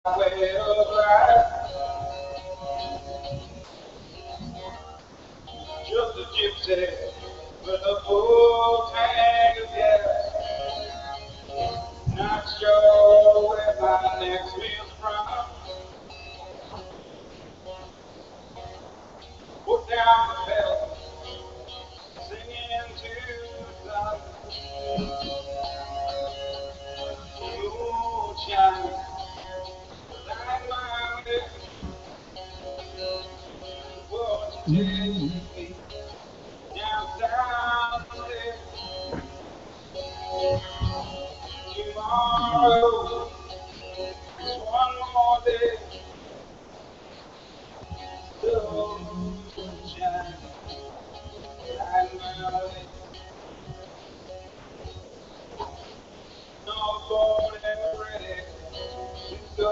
way of life, just a gypsy with a full tank of gas. Not sure where my next meal's from. Put down the pedal, singing to the moonshine. Light my way, won't you take me down south there? Tomorrow is one more day, sunshine. Light my way. No boat ever ready to go.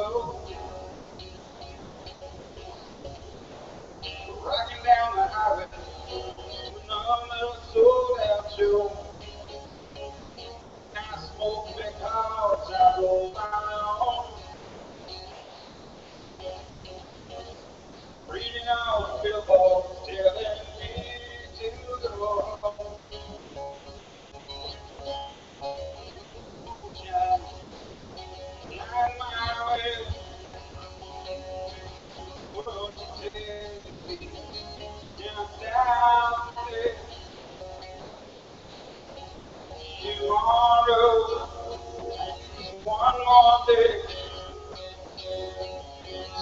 Rocking down the highway to another sold out show. I smoke because I roll my own. Reading all the billboards telling me to go home. Shine, light my way. Won't you take me down there? Tomorrow, one more day,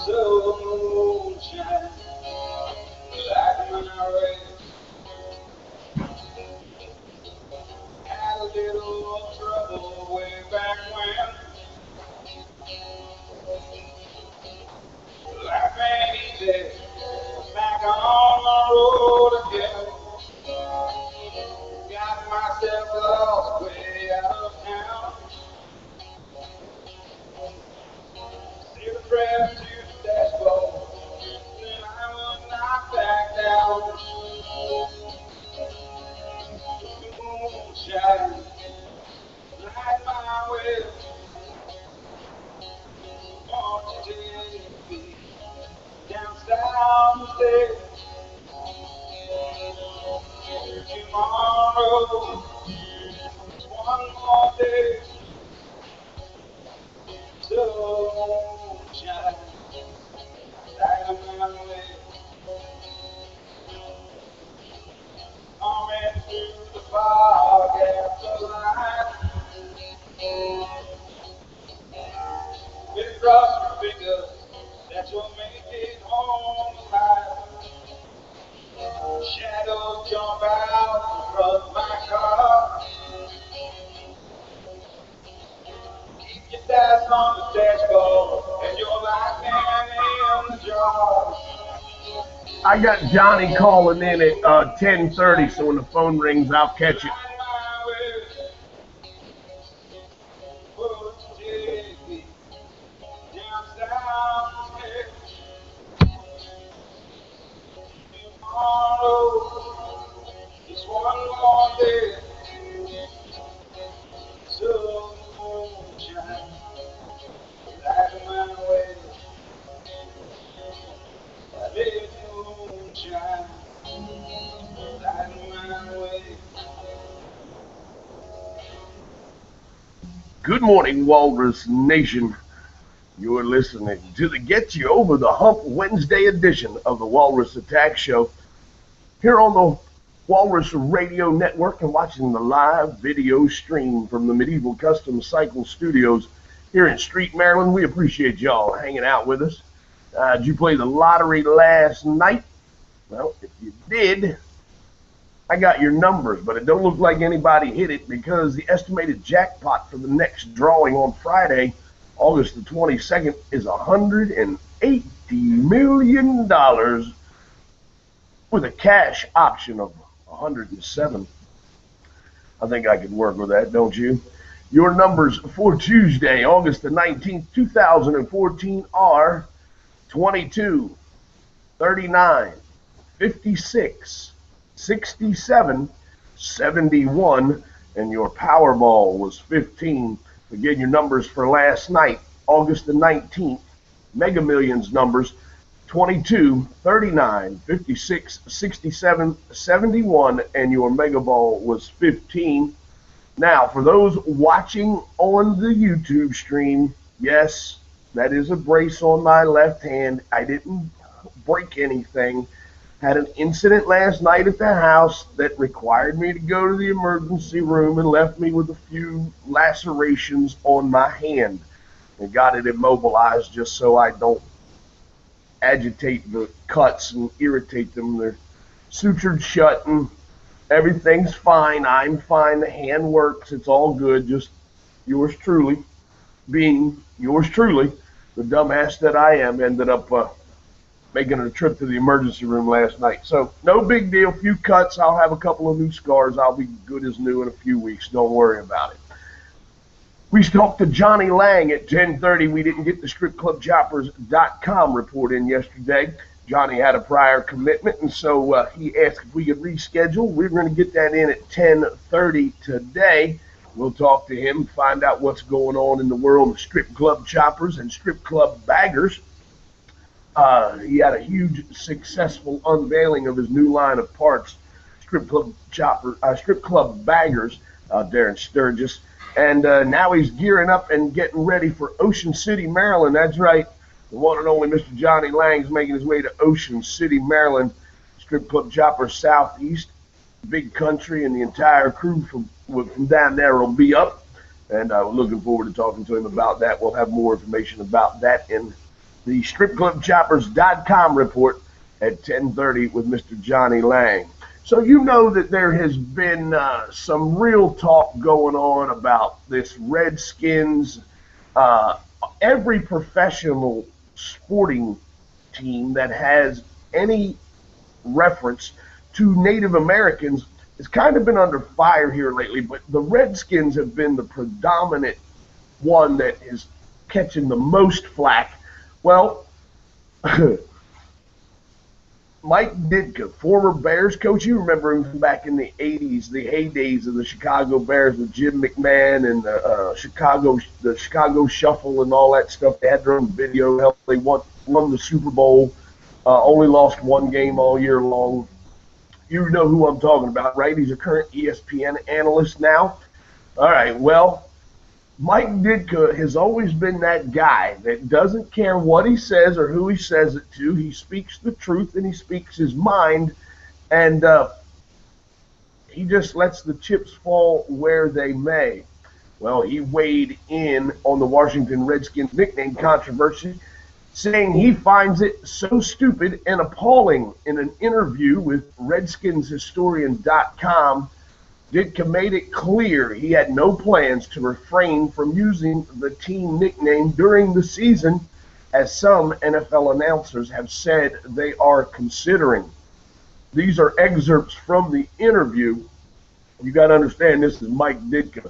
sunshine, light my way. Had a little trouble way back when. Life ain't easy, back on the road again. Got myself lost way out of town. See the press to the dashboard, then I will not back down. Moonshine, light my way. Won't you take me down south there? Tomorrow, one more day, sunshine, light my way. Coming through the fog after light. It cross your fingers that you'll make it home alive. Shadows jump out from my car. Keep your dice on the dashboard and your light man in the jar. I got Johnny calling in at 10:30, so when the phone rings, I'll catch it. Light my way. Won't you take me down south there? Tomorrow is one more day. Sunshine, light my way. Moonshine, light my way. Good morning, Walrus Nation. You're listening to the Get You Over the Hump Wednesday edition of the Walrus Attack Show here on the Walrus Radio Network and watching the live video stream from the Medieval Custom Cycle Studios here in Street, Maryland. We appreciate y'all hanging out with us. Did you play the lottery last night? Well, if you did, I got your numbers, but it don't look like anybody hit it because the estimated jackpot for the next drawing on Friday, August the 22nd, is $180 million with a cash option of 107. I think I could work with that, don't you? Your numbers for Tuesday, August the 19th, 2014 are 22, 39, 56, 67, 71, and your Powerball was 15. Again, your numbers for last night, August the 19th, Mega Millions numbers 22, 39, 56, 67, 71, and your Mega Ball was 15. Now, for those watching on the YouTube stream, yes, that is a brace on my left hand. I didn't break anything. Had an incident last night at the house that required me to go to the emergency room and left me with a few lacerations on my hand. And got it immobilized just so I don't agitate the cuts and irritate them. They're sutured shut and everything's fine. I'm fine. The hand works. It's all good. Just yours truly, being yours truly, the dumbass that I am, ended up making a trip to the emergency room last night. So no big deal. Few cuts. I'll have a couple of new scars. I'll be good as new in a few weeks. Don't worry about it. We talked to Johnny Lang at 10:30. We didn't get the stripclubchoppers.com report in yesterday. Johnny had a prior commitment, and so he asked if we could reschedule. We're going to get that in at 10:30 today. We'll talk to him, find out what's going on in the world of strip club choppers and strip club baggers. He had a huge, successful unveiling of his new line of parts, strip club baggers, there in Sturgis. And now he's gearing up and getting ready for Ocean City, Maryland. That's right. The one and only Mr. Johnny Lang's making his way to Ocean City, Maryland. Strip Club Chopper Southeast, big country, and the entire crew from down there will be up. And we're looking forward to talking to him about that. We'll have more information about that in the stripclubchoppers.com report at 10:30 with Mr. Johnny Lang. So you know that there has been some real talk going on about this Redskins. Every professional sporting team that has any reference to Native Americans has kind of been under fire here lately, but the Redskins have been the predominant one that is catching the most flack. Well, Mike Ditka, former Bears coach, you remember him from back in the 80s, the heydays of the Chicago Bears with Jim McMahon and the Chicago Shuffle and all that stuff. They had their own video. Hell, they won the Super Bowl, only lost one game all year long. You know who I'm talking about, right? He's a current ESPN analyst now. All right, well, Mike Ditka has always been that guy that doesn't care what he says or who he says it to. He speaks the truth and he speaks his mind, and he just lets the chips fall where they may. Well, he weighed in on the Washington Redskins nickname controversy, saying he finds it so stupid and appalling. In an interview with RedskinsHistorian.com, Ditka made it clear he had no plans to refrain from using the team nickname during the season, as some NFL announcers have said they are considering. These are excerpts from the interview. You got to understand, this is Mike Ditka.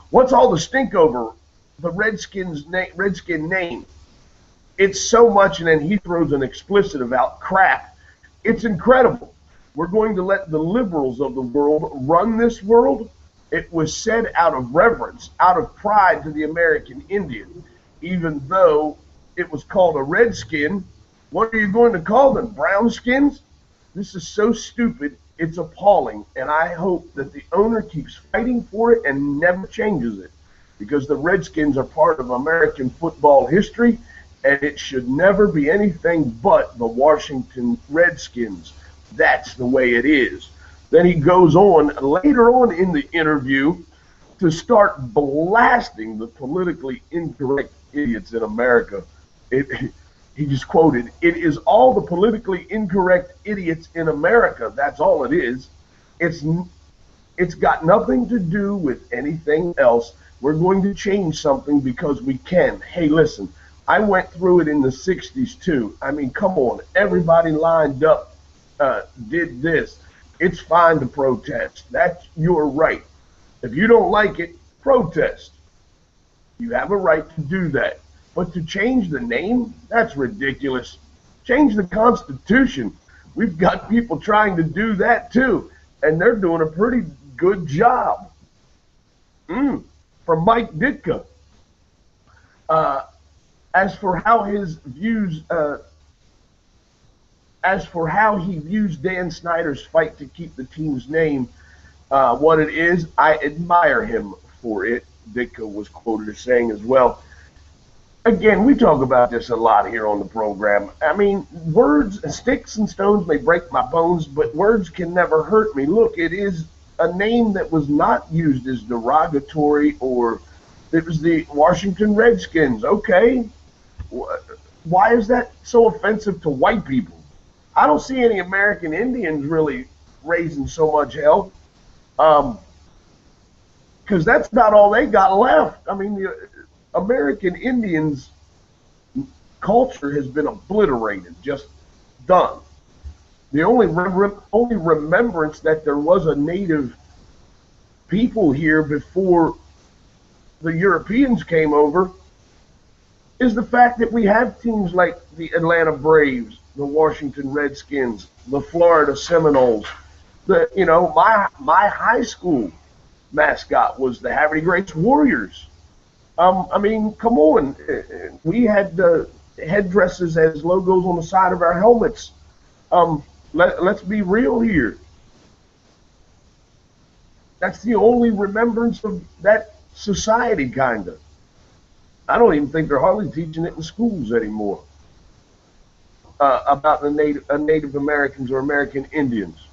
What's all the stink over the Redskin name? It's so much, and then he throws an explicit about crap. It's incredible. We're going to let the liberals of the world run this world. It was said out of reverence, out of pride to the American Indian. Even though it was called a redskin, what are you going to call them, brownskins? This is so stupid, it's appalling, and I hope that the owner keeps fighting for it and never changes it, because the Redskins are part of American football history, and it should never be anything but the Washington Redskins. That's the way it is. Then he goes on later on in the interview to start blasting the politically incorrect idiots in America. He just quoted, "It is all the politically incorrect idiots in America. That's all it is. It's got nothing to do with anything else. We're going to change something because we can. Hey, listen, I went through it in the 60s too. I mean, come on. Everybody lined up. Did this. It's fine to protest. That's your right. If you don't like it, protest. You have a right to do that. But to change the name, that's ridiculous. Change the Constitution. We've got people trying to do that too, and they're doing a pretty good job." From Mike Ditka. As for how his views, as for how he views Dan Snyder's fight to keep the team's name what it is, I admire him for it. Ditka was quoted as saying as well. Again, we talk about this a lot here on the program. I mean, words, sticks and stones may break my bones, but words can never hurt me. Look, it is a name that was not used as derogatory, or it was the Washington Redskins. Okay, why is that so offensive to white people? I don't see any American Indians really raising so much hell, because that's about all they got left. I mean, the American Indians culture has been obliterated, just done. The only remembrance that there was a native people here before the Europeans came over is the fact that we have teams like the Atlanta Braves, the Washington Redskins, the Florida Seminoles. My high school mascot was the Haverty Grace Warriors. I mean, come on. We had headdresses as logos on the side of our helmets. Let's be real here. That's the only remembrance of that society, kind of. I don't even think they're hardly teaching it in schools anymore about the Native Americans or American Indians.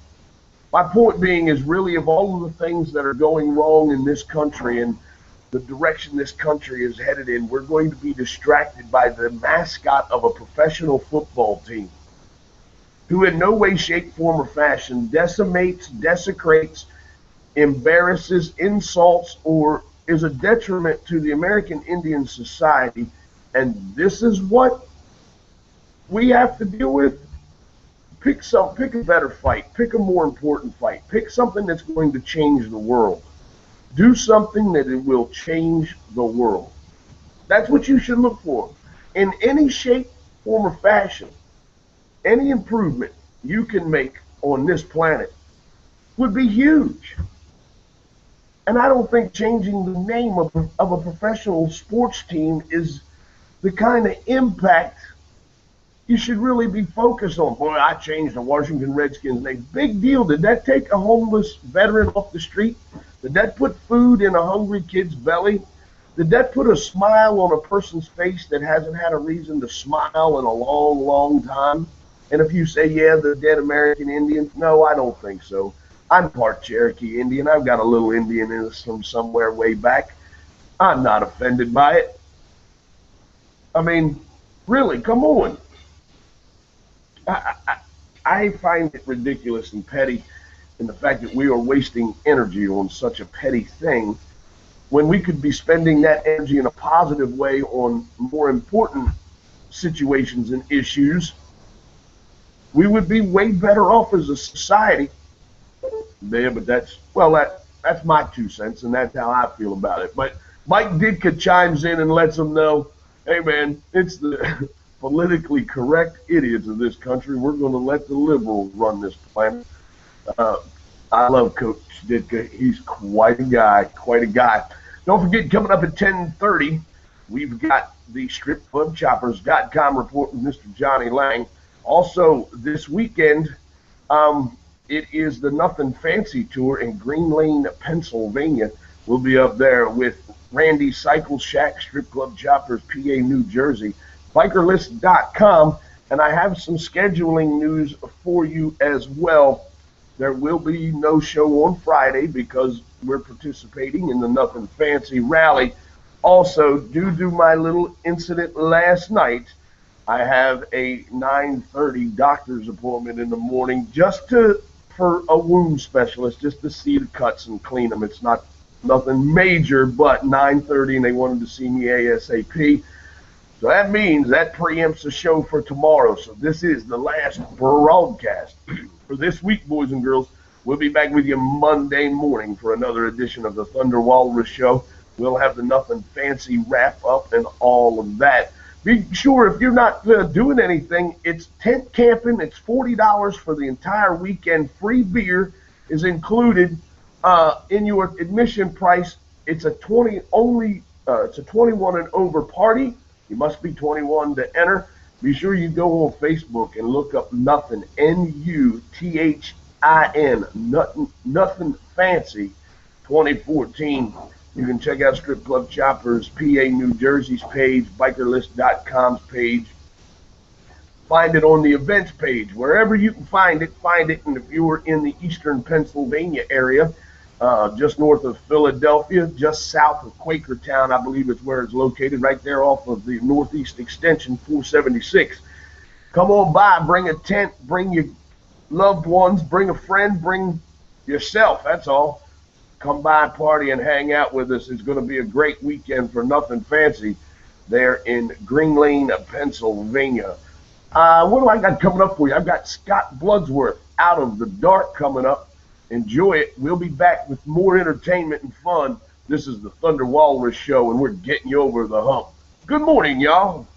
My point being is really of all of the things that are going wrong in this country and the direction this country is headed in, we're going to be distracted by the mascot of a professional football team who in no way, shape, form, or fashion decimates, desecrates, embarrasses, insults, or is a detriment to the American Indian society. And this is what we have to deal with. Pick a better fight. Pick a more important fight. Pick something that's going to change the world. Do something that it will change the world. That's what you should look for. In any shape, form, or fashion, any improvement you can make on this planet would be huge. And I don't think changing the name of a professional sports team is the kind of impact you should really be focused on. Boy, I changed the Washington Redskins name. Big deal. Did that take a homeless veteran off the street? Did that put food in a hungry kid's belly? Did that put a smile on a person's face that hasn't had a reason to smile in a long, long time? And if you say, yeah, the dead American Indians, no, I don't think so. I'm part Cherokee Indian. I've got a little Indian in us from somewhere way back. I'm not offended by it. I mean, really, come on. I find it ridiculous and petty in the fact that we are wasting energy on such a petty thing when we could be spending that energy in a positive way on more important situations and issues. We would be way better off as a society. Yeah, but that's my 2 cents, and that's how I feel about it. But Mike Ditka chimes in and lets them know, hey man, it's the politically correct idiots of this country. We're going to let the liberals run this planet. I love Coach Ditka. He's quite a guy, Don't forget, coming up at 10:30, we've got the StripClubChoppers.com report with Mr. Johnny Lang. Also, this weekend, it is the Nothing Fancy Tour in Green Lane, Pennsylvania. We'll be up there with Randy Cycle Shack, Strip Club Choppers, PA, New Jersey. Bikerlist.com, and I have some scheduling news for you as well. There will be no show on Friday because we're participating in the Nothing Fancy Rally. Also, due to my little incident last night, I have a 9:30 doctor's appointment in the morning for a wound specialist, just to see the cuts and clean them. It's not nothing major, but 9:30, and they wanted to see me ASAP. So that means that preempts the show for tomorrow. So this is the last broadcast for this week, boys and girls. We'll be back with you Monday morning for another edition of the Thunder Walrus Show. We'll have the Nothing Fancy wrap up and all of that. Be sure, if you're not doing anything, it's tent camping. It's $40 for the entire weekend. Free beer is included in your admission price. It's a 21 and over party. You must be 21 to enter. Be sure you go on Facebook and look up Nothing, N-U-T-H-I-N, Nothing Fancy 2014. You can check out Strip Club Choppers, PA New Jersey's page, bikerlist.com's page. Find it on the events page. Wherever you can find it, find it. And if you were in the eastern Pennsylvania area, just north of Philadelphia, just south of Quakertown, I believe it's where it's located, right there off of the Northeast Extension 476. Come on by, bring a tent, bring your loved ones, bring a friend, bring yourself, that's all. Come by, party, and hang out with us. It's going to be a great weekend for Nothing Fancy there in Green Lane, Pennsylvania. What do I got coming up for you? I've got Scott Bloodsworth, Out of the Dark, coming up. Enjoy it. We'll be back with more entertainment and fun. This is the Thunder Walrus Show, and we're getting you over the hump. Good morning, y'all.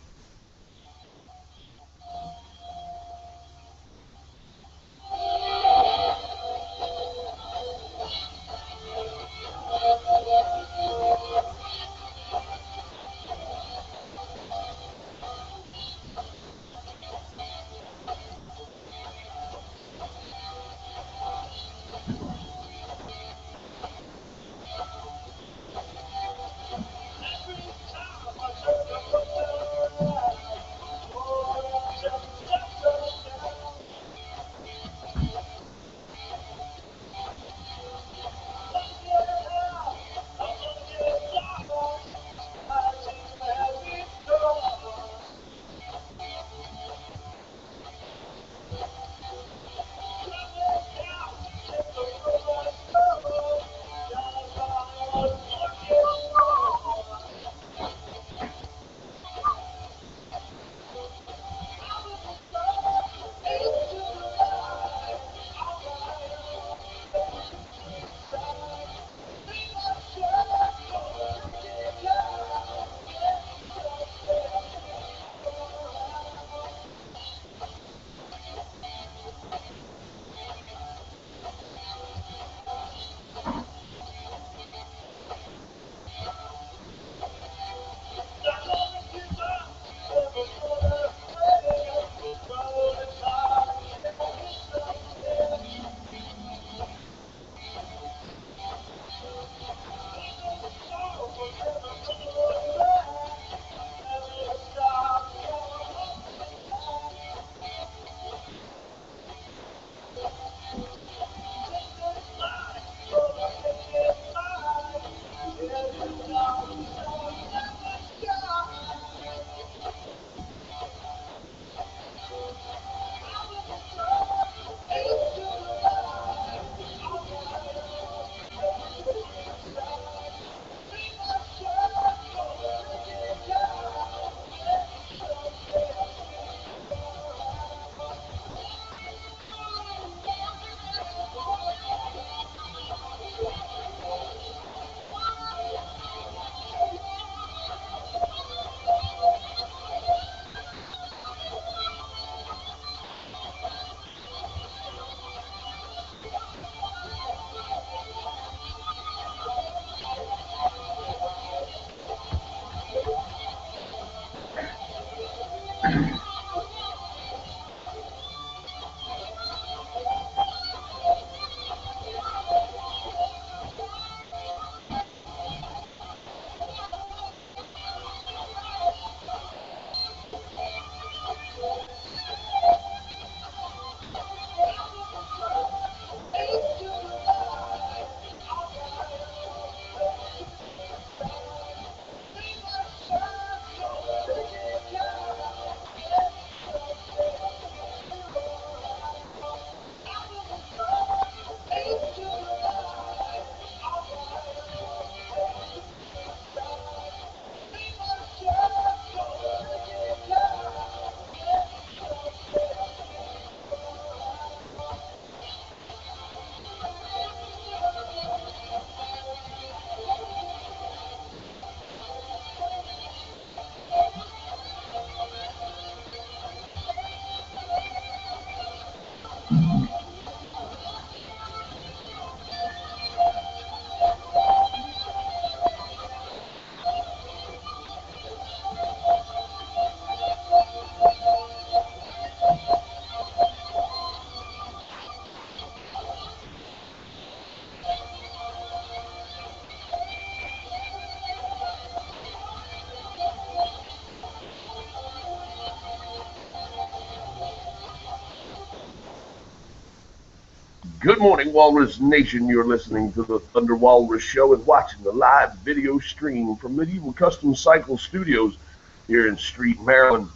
Good morning, Walrus Nation. You're listening to the Thunder Walrus Show and watching the live video stream from Medieval Custom Cycle Studios here in Street, Maryland.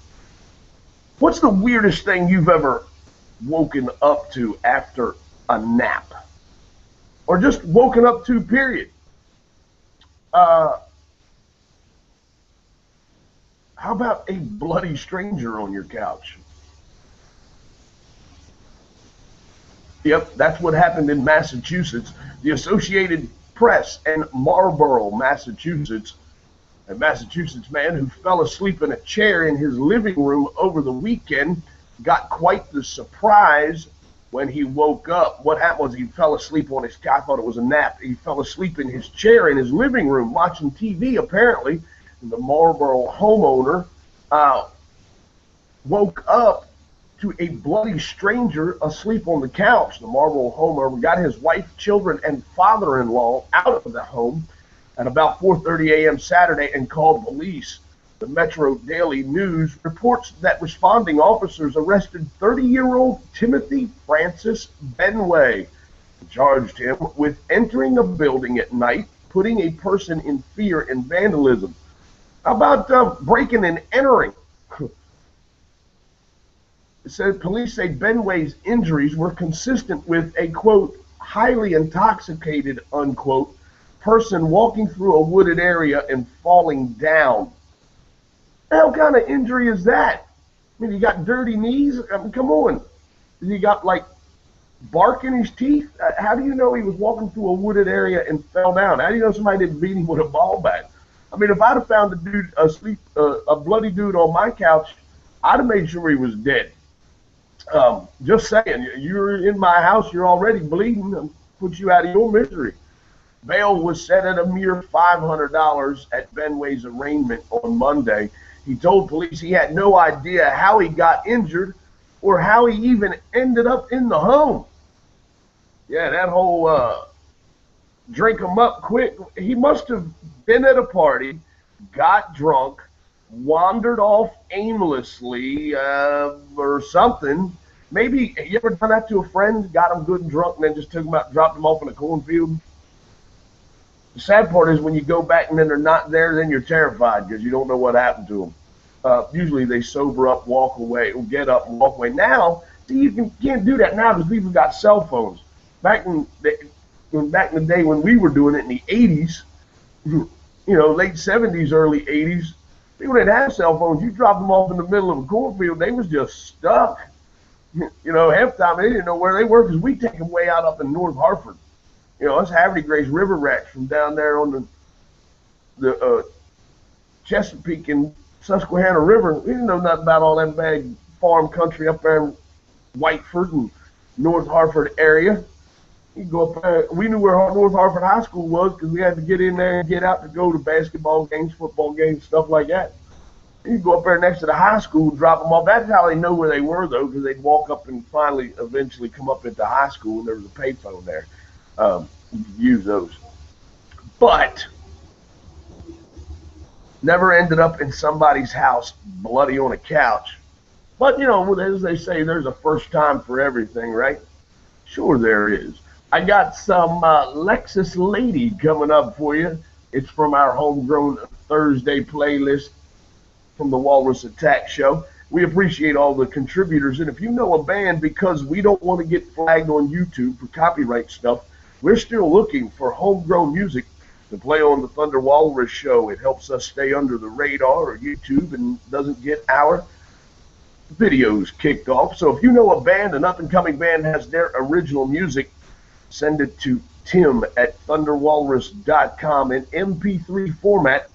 What's the weirdest thing you've ever woken up to after a nap? Or just woken up to, period? How about a bloody stranger on your couch? Yep, that's what happened in Massachusetts. The Associated Press and Marlborough, Massachusetts. A Massachusetts man who fell asleep in a chair in his living room over the weekend got quite the surprise when he woke up. What happened was he fell asleep on his couch. I thought it was a nap. He fell asleep in his chair in his living room watching TV, apparently. And the Marlborough homeowner woke up to a bloody stranger asleep on the couch. The Marlborough homeowner got his wife, children, and father-in-law out of the home at about 4:30 a.m. Saturday and called police. The Metro Daily News reports that responding officers arrested 30-year-old Timothy Francis Benway, charged him with entering a building at night, putting a person in fear and vandalism. How about breaking and entering? It said police say Benway's injuries were consistent with a, quote, highly intoxicated, unquote, person walking through a wooded area and falling down. The hell kind of injury is that? I mean, he got dirty knees? I mean, come on. He got, like, bark in his teeth? How do you know he was walking through a wooded area and fell down? How do you know somebody didn't beat him with a ball bat? I mean, if I'd have found a dude asleep, a bloody dude on my couch, I'd have made sure he was dead. Just saying, you're in my house, you're already bleeding, I'll put you out of your misery. Bail was set at a mere $500 at Benway's arraignment on Monday. He told police he had no idea how he got injured or how he even ended up in the home. Yeah, that whole drink him up quick. He must have been at a party, got drunk, wandered off aimlessly or something. Maybe, you ever done that to a friend, got him good and drunk, and then just took him out, dropped him off in a cornfield? The sad part is when you go back and then they're not there, then you're terrified because you don't know what happened to them. Usually they sober up, walk away, or get up and walk away. Now, see, you can't do that now because people got cell phones. Back in the day when we were doing it in the 80s, late 70s, early 80s, people didn't have cell phones. You dropped them off in the middle of a cornfield, they was just stuck. Half the time they didn't know where they were because we take them way out up in North Hartford. Us Haverty Grace river rats from down there on the Chesapeake and Susquehanna River. We didn't know nothing about all that bad farm country up there in Whiteford and North Hartford area. You go up there. We knew where North Hartford High School was because we had to get in there and get out to go to basketball games, football games, stuff like that. You go up there next to the high school and drop them off. That's how they know where they were, though, because they'd walk up and eventually come up into high school, and there was a payphone there. Use those. But never ended up in somebody's house bloody on a couch. But, as they say, there's a first time for everything, right? Sure there is. I got some Lexus Lady coming up for you. It's from our Homegrown Thursday playlist from the Walrus Attack Show. We appreciate all the contributors. And if you know a band, because we don't want to get flagged on YouTube for copyright stuff, we're still looking for homegrown music to play on the Thunder Walrus Show. It helps us stay under the radar of YouTube and doesn't get our videos kicked off. So if you know a band, an up-and-coming band has their original music, send it to Tim at thunderwalrus.com in MP3 format.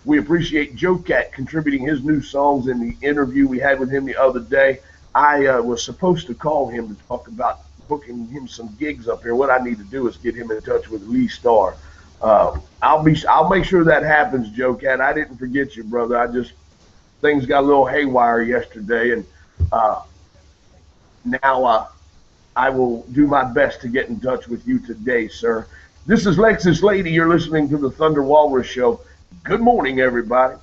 We appreciate Joe Cat contributing his new songs in the interview we had with him the other day. I was supposed to call him to talk about booking him some gigs up here. What I need to do is get him in touch with Lee Starr. I'll make sure that happens, Joe Cat. I didn't forget you, brother. Things got a little haywire yesterday, and now I will do my best to get in touch with you today, sir. This is Lexus Lady. You're listening to the Thunder Walrus Show. Good morning, everybody.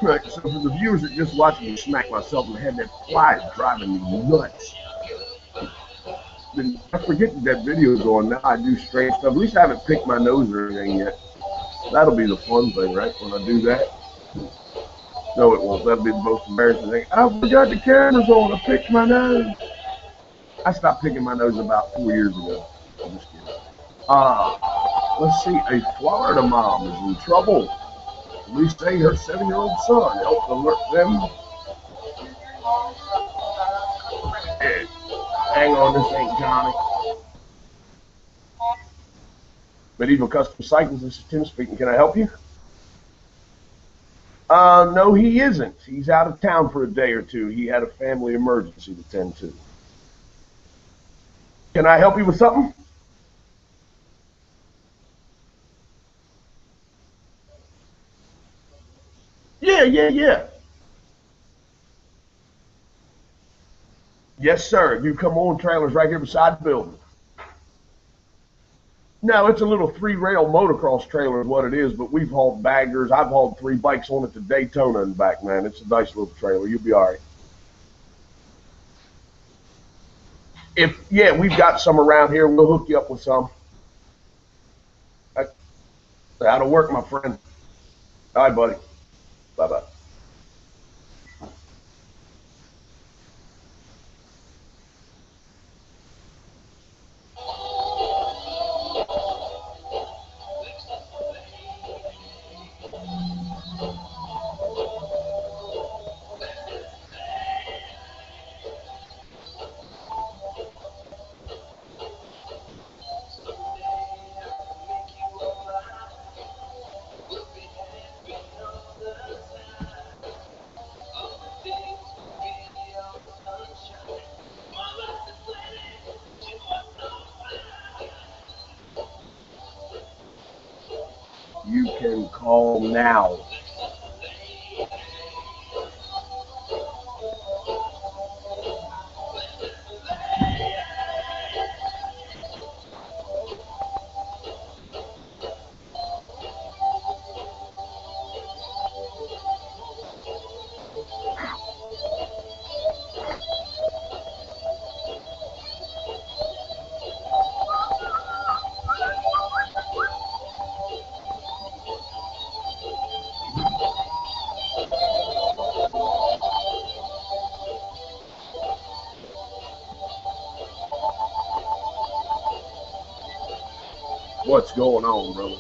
Right, so for the viewers that just watch me smack myself in the head, that fly is driving me nuts. Then I forget that video is going. Now I do strange stuff. At least I haven't picked my nose or anything yet. That'll be the fun thing, right? When I do that. No, it won't. That'll be the most embarrassing thing. I forgot the camera's on. I picked my nose. I stopped picking my nose about 4 years ago. I'm just kidding. Let's see. A Florida mom is in trouble. Police say her 7-year-old son helped alert them. Hey, hang on, this ain't Johnny. Medieval Custom Cycles, this is Tim speaking. Can I help you? No, he isn't. He's out of town for a day or two. He had a family emergency to tend to. Can I help you with something? Yeah. Yes, sir. You come on, trailer's right here beside the building. No, it's a little 3-rail motocross trailer is what it is, but we've hauled baggers. I've hauled 3 bikes on it to Daytona and back, man. It's a nice little trailer. You'll be all right. Yeah, we've got some around here. We'll hook you up with some. That'll work, my friend. All right, buddy. Bye-bye. You can call now. What's going on, brother?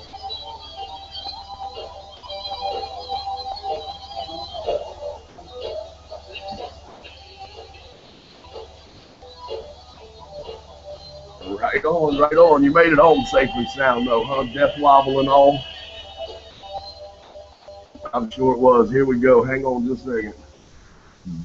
Right on, right on. You made it home safely sound, though, huh? Death wobble and all. I'm sure it was. Here we go. Hang on just a second.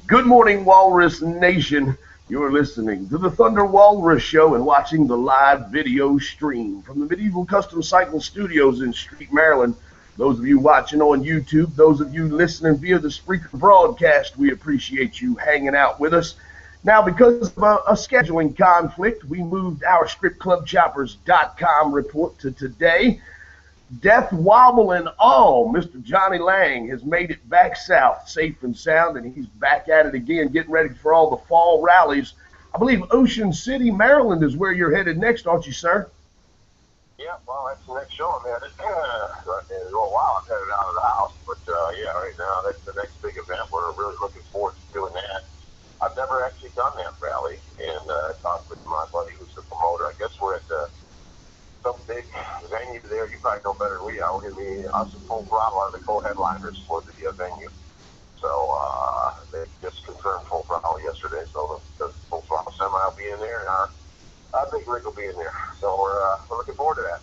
Good morning, Walrus Nation. You're listening to the Thunder Walrus Show and watching the live video stream from the Medieval Custom Cycle Studios in Street, Maryland. Those of you watching on YouTube, those of you listening via the Spreaker broadcast, we appreciate you hanging out with us. Now, because of a scheduling conflict, we moved our stripclubchoppers.com report to today. Death, wobble, and all, Mr. Johnny Lang has made it back south, safe and sound, and he's back at it again, getting ready for all the fall rallies. I believe Ocean City, Maryland is where you're headed next, aren't you, sir? Yeah, well, that's the next show I'm headed. In a little while, I'm headed out of the house, but yeah, right now, that's the next big event. We're really looking forward to doing that. I've never actually done that rally, and I talked with my buddy who's the promoter. I guess we're at some big venue there. You probably know better than we are. We're going to be us and Full Throttle are the co-headliners for the venue. So they just confirmed Full Throttle yesterday. So the Full Throttle Semi will be in there, and our big rig will be in there. So we're looking forward to that.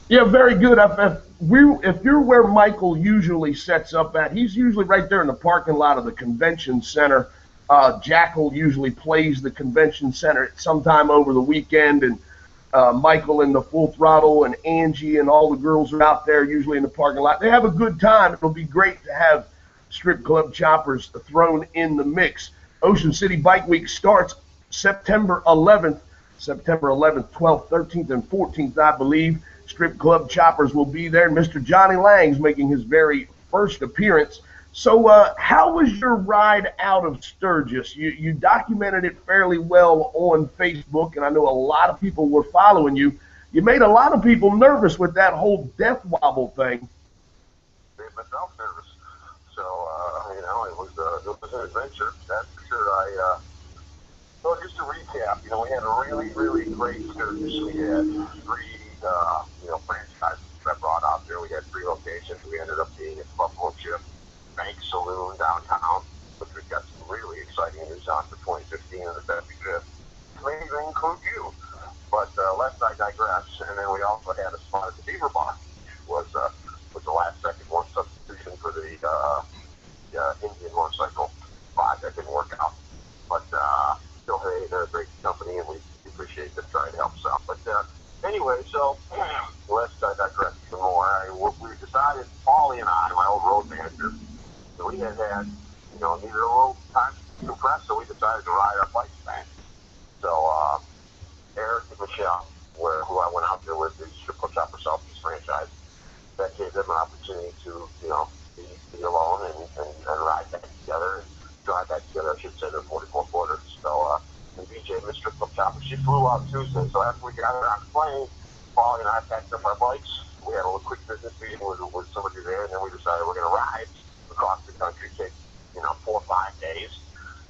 Yeah, very good. If you're where Michael usually sets up at, he's usually right there in the parking lot of the convention center. Jackal usually plays the convention center sometime over the weekend, and Michael and the Full Throttle and Angie and all the girls are out there usually in the parking lot. They have a good time. It'll be great to have Strip Club Choppers thrown in the mix. Ocean City Bike Week starts September 11th, 12th, 13th, and 14th, I believe. Strip Club Choppers will be there. Mr. Johnny Lang's making his very first appearance. So, how was your ride out of Sturgis? You documented it fairly well on Facebook, and I know a lot of people were following you. You made a lot of people nervous with that whole death wobble thing. Made myself nervous. So, it was an adventure, that's for sure. So just to recap, we had a really, really great Sturgis. We had three, franchises that brought out there. We had three locations. We ended up being at Buffalo Chip Bank Saloon downtown, which we've got some really exciting news on for 2015 and the 75th. Maybe even include you. But lest I digress, and then we also had a spot at the Beaver Bar, which was the last second one substitution for the Indian motorcycle spot that didn't work out. But still, hey, they're a great company, and we appreciate them trying to help us out. But anyway, so lest I digress some more, we decided, Paulie and I, my old road manager, so we had needed a little time to compress, so we decided to ride our bikes back. So Eric and Michelle, who I went out there with, the Strip Shopper Southeast franchise, that gave them an opportunity to, be alone and ride back together, and drive back together, I should say, the 44 quarters. So, and BJ, Miss Strip Shopper, she flew out Tuesday, so after we got her on the plane, Paulie and I packed up our bikes. We had a little quick business meeting with somebody there, and then we decided we're going to ride across the country, take, 4 or 5 days,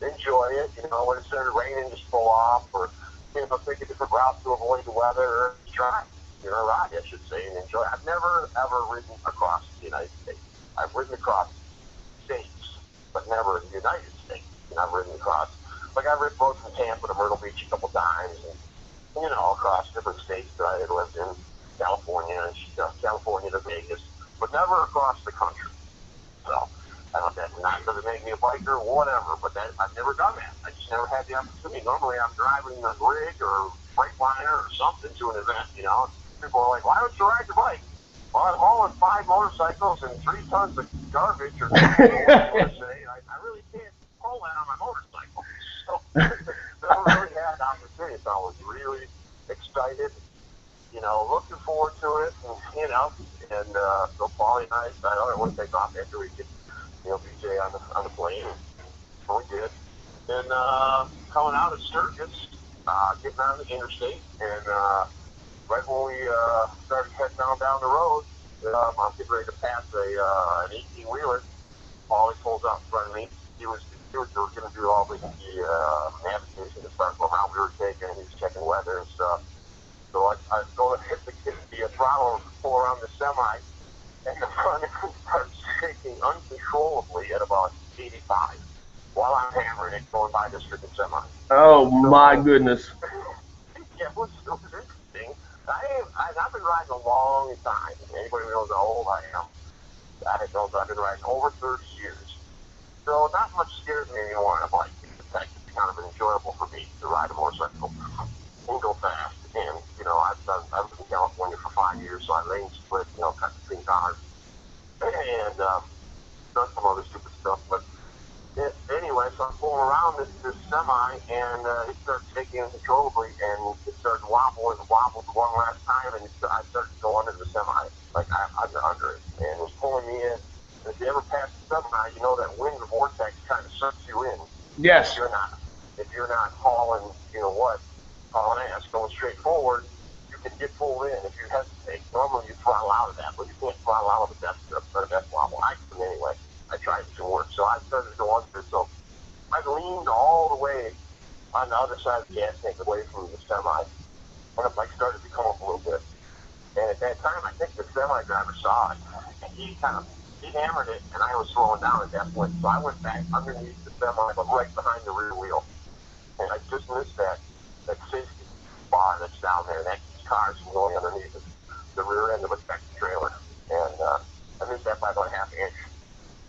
enjoy it, when it started raining, just pull off, or, take a different route to avoid the weather, or try, ride, I should say, and enjoy. I've never, ever ridden across the United States. I've ridden across states, but never the United States. And I've ridden across, I've ridden both from Tampa to Myrtle Beach a couple times, and, across different states that I had lived in, California to Vegas, but never across the country. So, I don't know if that's not going to make me a biker or whatever, but I've never done that. I just never had the opportunity. Normally, I'm driving a rig or Freightliner or something to an event, People are like, why don't you ride your bike? Well, I'm hauling 5 motorcycles and 3 tons of garbage or something. I really can't haul that on my motorcycle. So, never really had the opportunity. So I was really excited, looking forward to it, and, so Paulie and I decided, all right, we'll take off after we get, BJ on the plane, and we did. And coming out of Sturgis, getting on the interstate, and right when we started heading down the road, I'm getting ready to pass an 18-wheeler. Paulie pulls out in front of me. He was going to do all the navigation as far as how we were taking, and he was checking weather and stuff. So I go and hit the throttle and pull around the semi, and the front end starts shaking uncontrollably at about 85 while I'm hammering it going by this freaking semi. Oh, so, my goodness. Yeah, it was interesting. I've been riding a long time. Anybody who knows how old I am, I've been riding over 30 years. So not much scares me anymore on a bike. In fact, it's kind of enjoyable for me to ride a motorcycle and go fast. And, I've lived in California for 5 years, so I lane split, cut between cars, and done some other stupid stuff. But anyway, so I'm pulling around this semi, and it started shaking uncontrollably, and it started wobbled one last time, and I started to go under the semi, like I'm under it, and it was pulling me in. And if you ever pass the semi, you know that wind vortex kind of sucks you in. Yes. If you're not hauling, hauling ass, going straight forward, you can get pulled in. If you hesitate, normally you throttle out of that, but you can't throttle out of the death wobble. I couldn't anyway. I tried it to work, so I started to go under. So I leaned all the way on the other side of the gas tank, away from the semi, when the bike started to come up a little bit. And at that time, I think the semi driver saw it, and he hammered it, and I was slowing down at that point. So I went back underneath the semi, but right behind the rear wheel, and I just missed that safety bar that's down there, and that keeps cars from going underneath the rear end of a tractor trailer, and I missed that by about a half inch.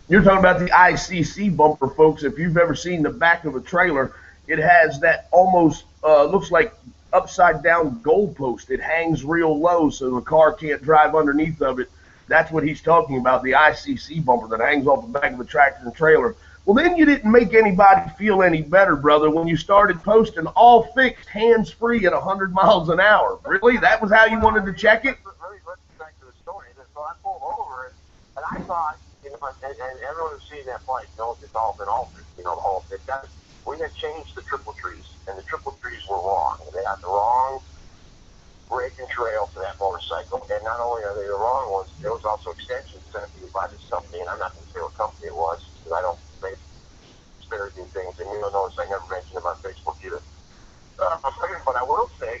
You're talking about the ICC bumper, folks. If you've ever seen the back of a trailer, it has that almost looks like upside down goalpost. It hangs real low so the car can't drive underneath of it. That's what he's talking about, the ICC bumper that hangs off the back of a tractor and trailer. Well, then you didn't make anybody feel any better, brother, when you started posting all fixed, hands-free at 100 miles an hour. Really? That was how you wanted to check it? Let's get back to the story. So I pulled over, and I thought, and everyone who's seen that bike knows it's all been altered. You know, the whole thing. We had changed the triple trees, and the triple trees were wrong. They had the wrong brake and trail to that motorcycle. And not only are they the wrong ones, there was also extensions sent to me by this company, and I'm not going to say what company it was, because I don't make disparaging things, and you'll notice I never mention them on Facebook either. But I will say,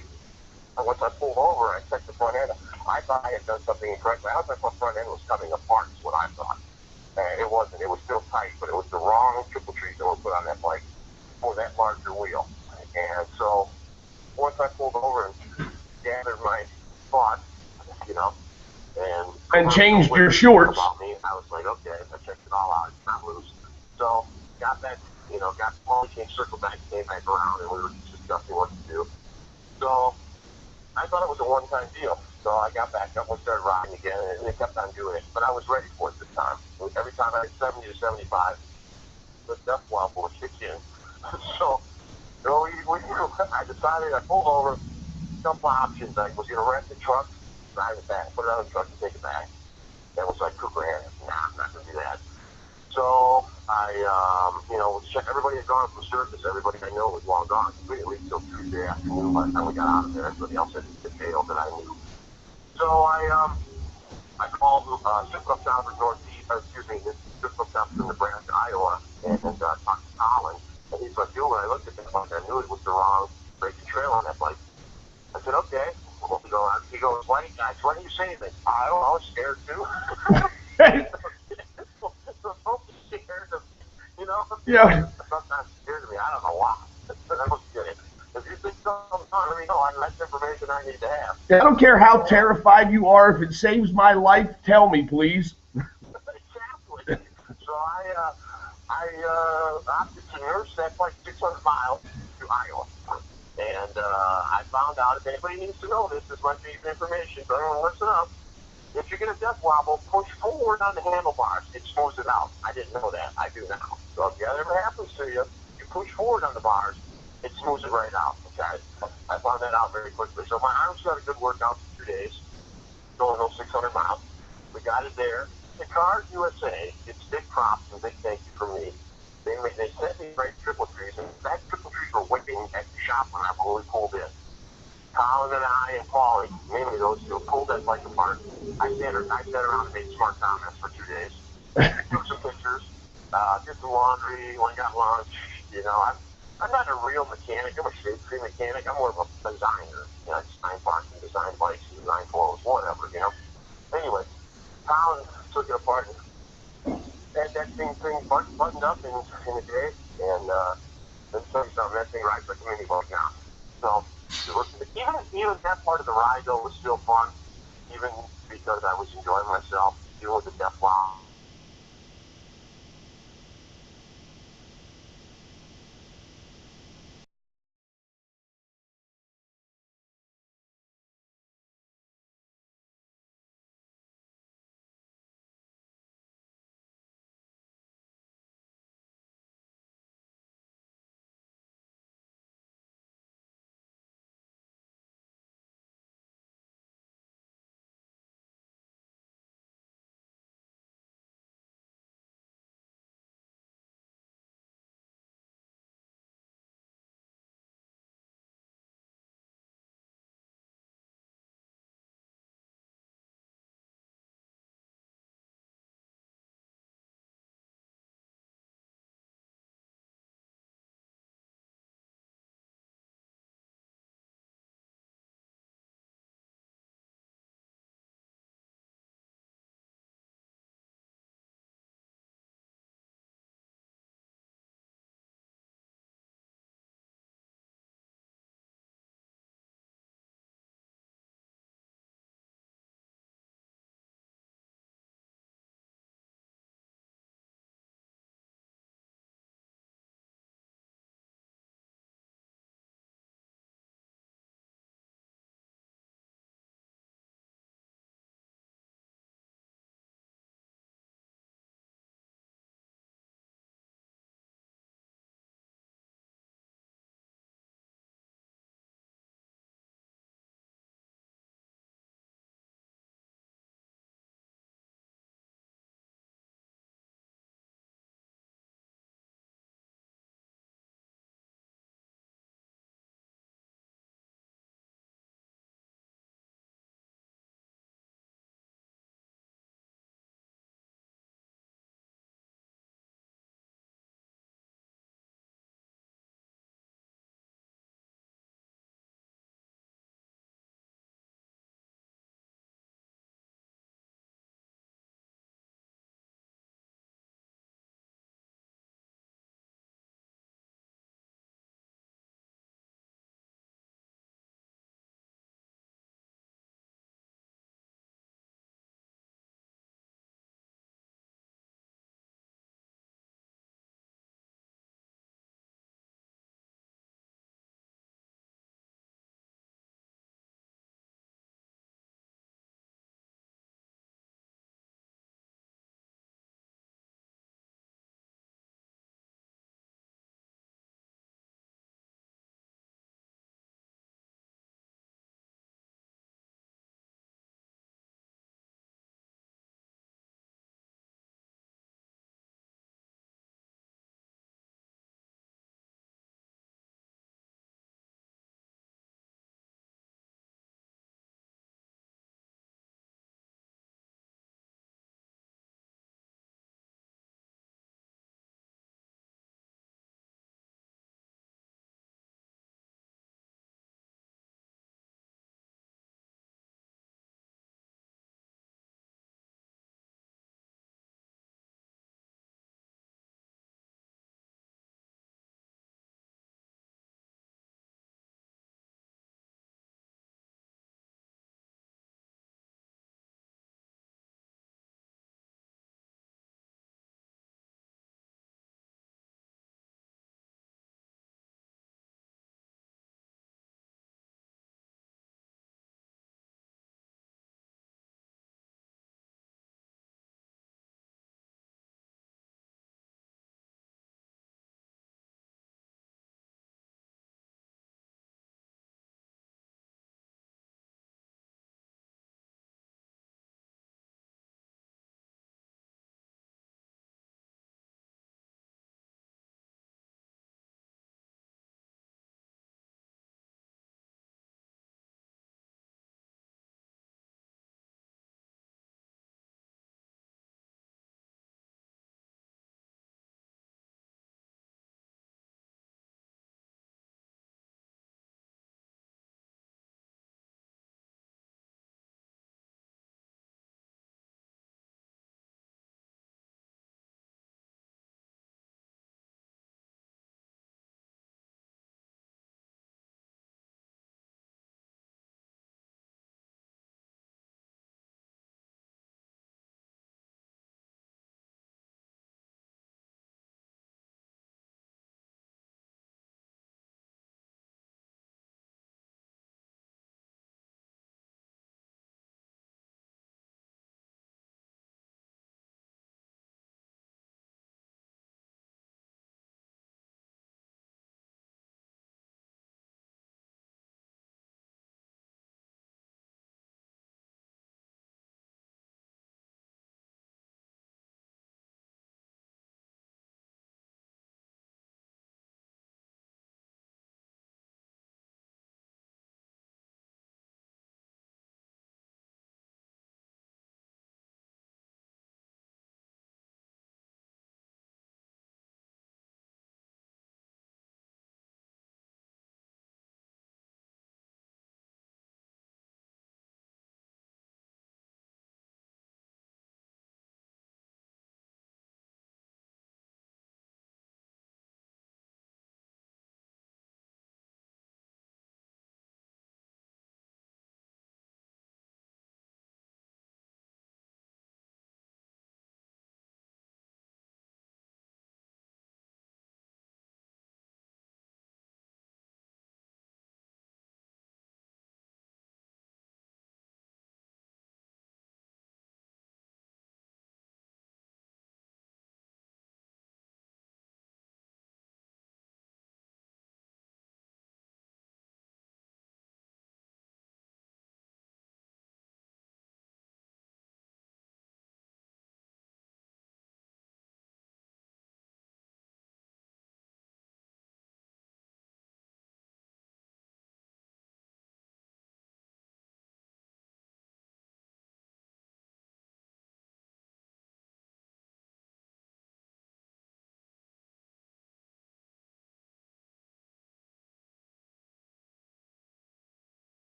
once I pulled over, I checked the front end. I thought I had done something incorrectly. I thought my front end was coming apart, is what I thought. It wasn't. It was still tight, but it was the wrong triple trees that were put on that bike for that larger wheel. And so once I pulled over and gathered my thoughts, you know, and changed your shorts. About me, I was like, okay, I checked it all out. It's not loose. So got that, you know, got Paulie came circle back, came back around, and we were discussing what to do. So I thought it was a one-time deal. So I got back up and started riding again, and they kept on doing it. But I was ready for it this time. Every time I hit 70 to 75, the death wobble would kick in. So I decided, I pulled over, a couple options. I was going to rent the truck, drive it back, put it on the truck and take it back. That was like $2,000. Nah, I'm not going to do that. So I, check. Everybody had gone from service. Everybody I know was long gone. We didn't leave till Tuesday afternoon. By the time we got out of there, everybody else had details that I knew. So I called Strip Club Shop in Northeast, this Strip Club Shop in Nebraska, Iowa, and talked to Colin. And he's like, dude, when I looked at that bike, I knew it was the wrong brake and trail on that bike. I said, okay. Well, he goes, why do you say anything? I don't know, I was scared too. So scared of, you know? Yeah. Sometimes scared of me. I don't know why. I was kidding. If you think something's wrong, let me know. That's information I need to have. I don't care how terrified you are. If it saves my life, tell me, please. Exactly. So I opted to nurse that bike 600 miles to Iowa. And I found out, if anybody needs to know this might be information, so everyone listen up. If you get a death wobble, push forward on the handlebars. It smooths it out. I didn't know that. I do now. So if that ever happens to you, you push forward on the bars, it smooths it right out. Okay? I found that out very quickly. So my arms got a good workout for 2 days, going those 600 miles. We got it there. The Cars USA, it's big props and big thank you from me. They sent me right triple trees, and that triple trees were waiting at the shop when we pulled in. Colin and I and Paulie, mainly those two, pulled that bike apart. I sat around and made smart comments for 2 days. Took some pictures, did some laundry, went and got lunch. You know, I'm not a real mechanic. I'm a shade tree mechanic. I'm more of a designer. You know, I design parts and design bikes and design clothes, whatever, you know. Anyway, Colin took it apart and had that thing buttoned up in a day. And let me tell you something, that thing rides like a mini bike now. So, even that part of the ride, though, was still fun, even because I was enjoying myself, dealing with the death wow.